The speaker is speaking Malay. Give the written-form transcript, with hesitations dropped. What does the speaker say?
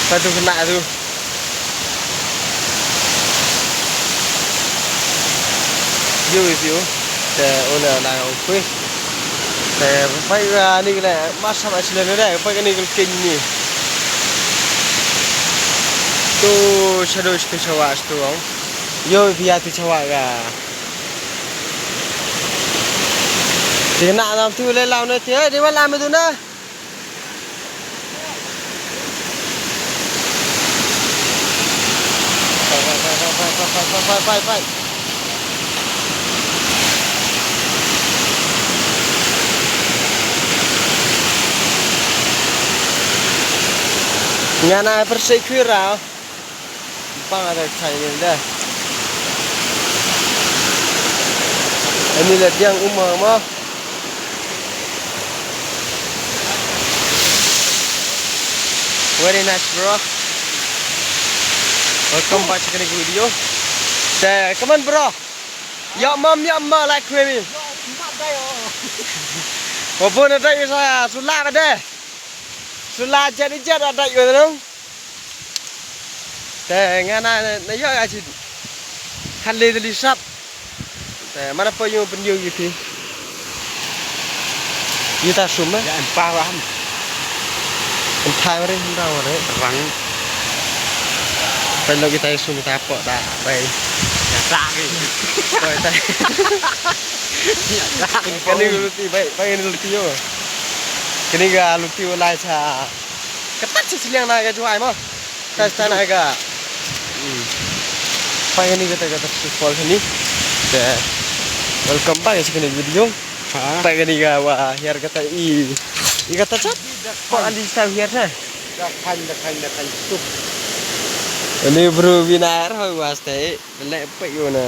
Satu kena tu. Yêu review. Để owner là ông quê. Để phải ni cái này mát sama sila ni dah. Phải cái ni cái kinh ni. Tu shadow tu cawak tu ông. Yo biar tu cawak ga. Thì nãy làm tu lên làm nữa thế đi mà làm cái tu na. Phải. Nhà này persekuir rau. Bang ada saya dah. Ini lihat yang umur mah. Very nice bro. Welcome back to the video. Come on bro. Ya mom like me. Walaupun ada saya sulah ada. Sulah jadi ada gitu dong. Ngana na yo aja. Kali tadi sap. Mana punya penyu gitu. Kita sumber. Ya empah ram. Thai vào đây không đâu rồi đấy Vắng. Bây giờ kita xuống kita pok dah bay. Ya tak ni. Bay tay. Ya tak. Cái này luti bay bay luti yo. Cái này ga luti lại cha. Cái tắt chiếc liang này cái chú ai mà. Tai này ga. Bay ini kata support ni. Welcome back ke channel video. Bay ini ga wah here kata i kata chat. Kok andi style here na? Dah khan tu. Ini bro binar hoi waste. Lek pe yo na.